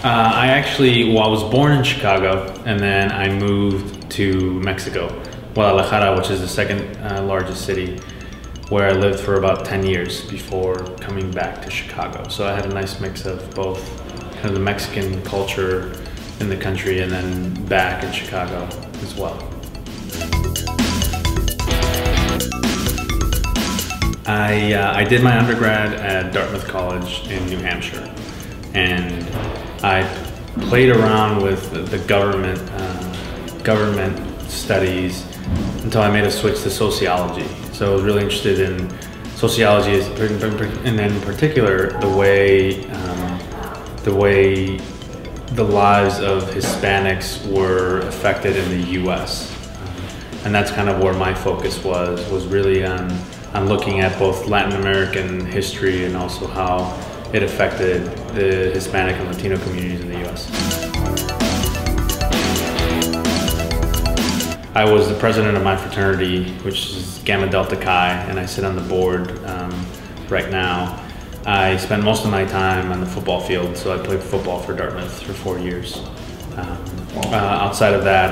I was born in Chicago, and then I moved to Mexico, Guadalajara, which is the second largest city, where I lived for about 10 years before coming back to Chicago. So I had a nice mix of both kind of the Mexican culture in the country and then back in Chicago as well. I did my undergrad at Dartmouth College in New Hampshire, and I played around with the government studies until I made a switch to sociology. So I was really interested in sociology, and in particular the way the lives of Hispanics were affected in the U.S. And that's kind of where my focus was really on looking at both Latin American history and also how it affected the Hispanic and Latino communities in the U.S. I was the president of my fraternity, which is Gamma Delta Chi, and I sit on the board right now. I spent most of my time on the football field, so I played football for Dartmouth for 4 years. Outside of that,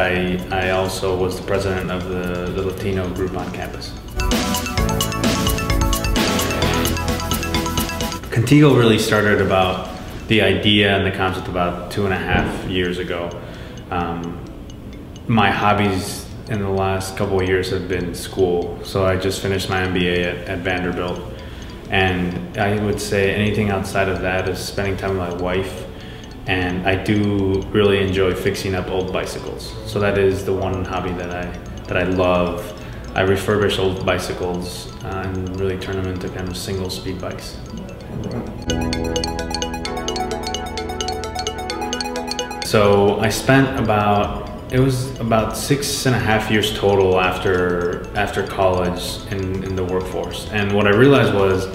I also was the president of the Latino group on campus. Contigo really started about the idea and the concept about 2.5 years ago. My hobbies in the last couple of years have been school. So I just finished my MBA at Vanderbilt. And I would say anything outside of that is spending time with my wife. And I do really enjoy fixing up old bicycles. So that is the one hobby that I love. I refurbish old bicycles and really turn them into kind of single speed bikes. So I spent about 6.5 years total after college in the workforce. And what I realized was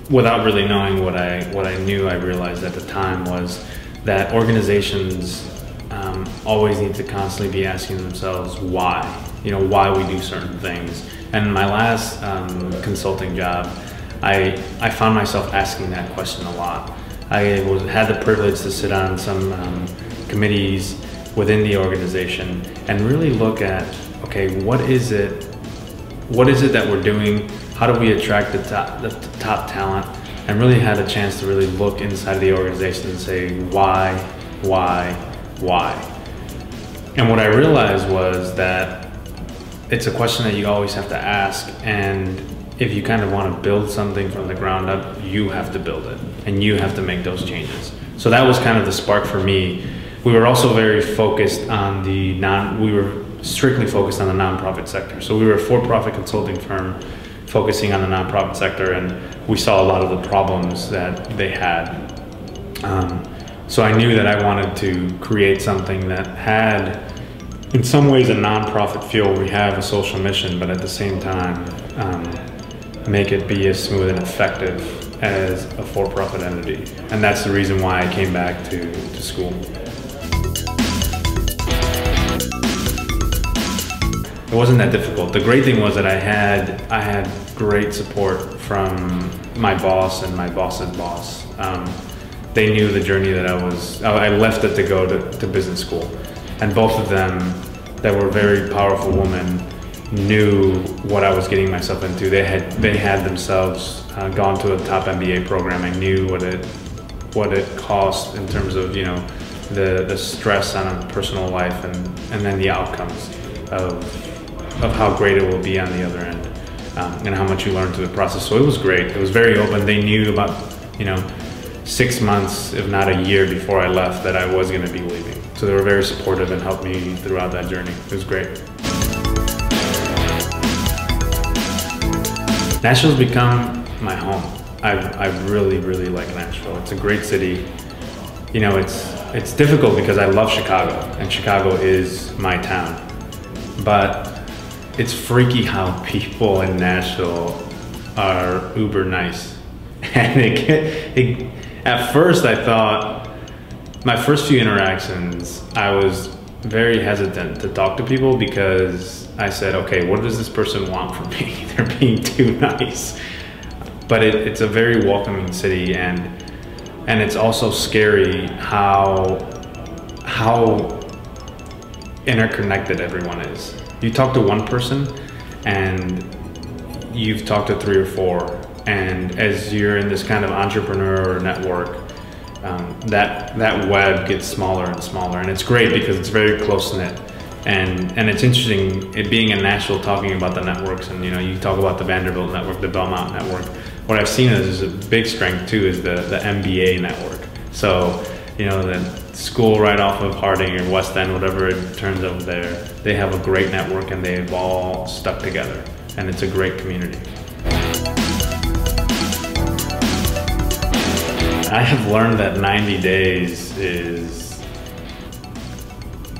without really knowing what I knew, I realized at the time was that organizations always need to constantly be asking themselves why, why we do certain things. And in my last consulting job, I found myself asking that question a lot. I had the privilege to sit on some committees within the organization and really look at, okay, what is it that we're doing? How do we attract the top talent? And really had a chance to really look inside of the organization and say, why? And what I realized was that it's a question that you always have to ask, and if you kind of want to build something from the ground up, you have to build it and you have to make those changes. So that was kind of the spark for me. We were also very focused on we were strictly focused on the nonprofit sector. So we were a for-profit consulting firm focusing on the nonprofit sector, and we saw a lot of the problems that they had. So I knew that I wanted to create something that had, in some ways, a nonprofit feel. We have a social mission, but at the same time, make it be as smooth and effective as a for-profit entity. And that's the reason why I came back to school. It wasn't that difficult. The great thing was that I had great support from my boss and my boss's boss. They knew the journey that I left it to go to business school. And both of them, that were very powerful women, knew what I was getting myself into. They had themselves gone to a top MBA program and knew what it cost in terms of the stress on a personal life and then the outcomes of how great it will be on the other end, and how much you learn through the process. So it was great. It was very open. They knew about 6 months, if not a year, before I left that I was going to be leaving. So they were very supportive and helped me throughout that journey. It was great. Nashville's become my home. I really, really like Nashville. It's a great city. It's difficult because I love Chicago, and Chicago is my town. But it's freaky how people in Nashville are uber nice. And at first I thought, my first few interactions, I was very hesitant to talk to people because I said, okay, what does this person want from me? They're being too nice. But it's a very welcoming city, and And it's also scary how interconnected everyone is. You talk to one person and you've talked to 3 or 4, and as you're in this kind of entrepreneur network, that web gets smaller and smaller, and it's great because it's very close-knit. And it's interesting, it being in Nashville, talking about the networks, and you talk about the Vanderbilt network, the Belmont network. What I've seen is a big strength too is the MBA network. So the school right off of Harding or West End, whatever it turns over there, they have a great network and they've all stuck together, and it's a great community. I have learned that 90 days is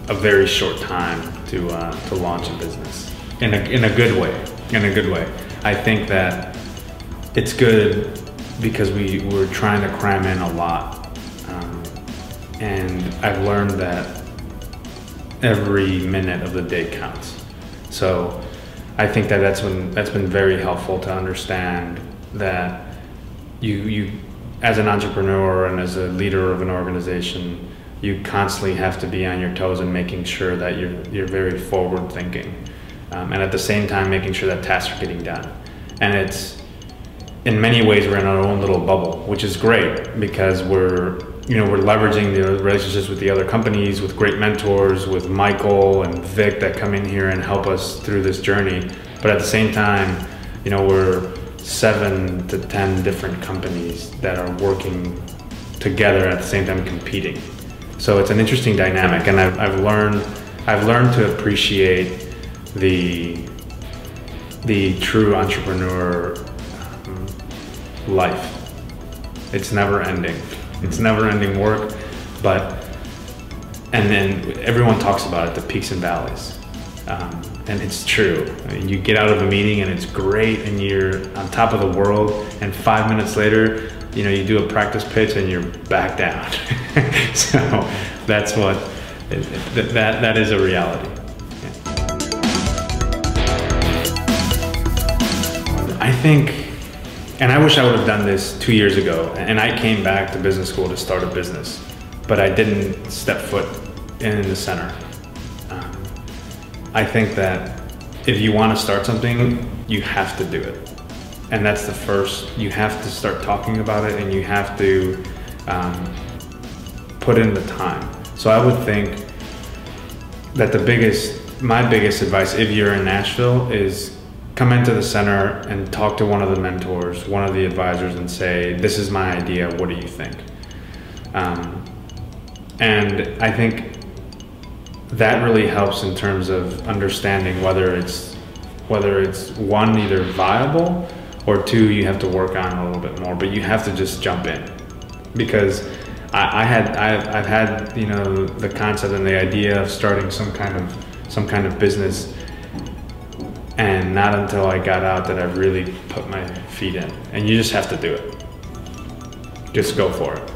a very short time to launch a business in a good way. I think that it's good because we're trying to cram in a lot, and I've learned that every minute of the day counts. So I think that that's been very helpful to understand that you as an entrepreneur and as a leader of an organization, you constantly have to be on your toes and making sure that you're very forward thinking, and at the same time making sure that tasks are getting done. And it's, in many ways, we're in our own little bubble, which is great because we're leveraging the relationships with the other companies, with great mentors, with Michael and Vic that come in here and help us through this journey. But at the same time, we're 7 to 10 different companies that are working together at the same time competing. So it's an interesting dynamic, and I've learned to appreciate the true entrepreneur life. It's never ending. It's never ending work, and then everyone talks about it, the peaks and valleys. And it's true. I mean, you get out of a meeting and it's great and you're on top of the world, and 5 minutes later, you do a practice pitch and you're back down. So that's that is a reality. I think, and I wish I would have done this 2 years ago, and I came back to business school to start a business, but I didn't step foot in the center. I think that if you want to start something, you have to do it. And that's the first, you have to start talking about it, and you have to put in the time. So I would think that my biggest advice, if you're in Nashville, is come into the center and talk to one of the mentors, one of the advisors, and say, this is my idea, what do you think? And I think that really helps in terms of understanding whether it's one, either viable, or 2, you have to work on a little bit more, but you have to just jump in. Because I've had the concept and the idea of starting some kind of business, and not until I got out that I really put my feet in. And you just have to do it. Just go for it.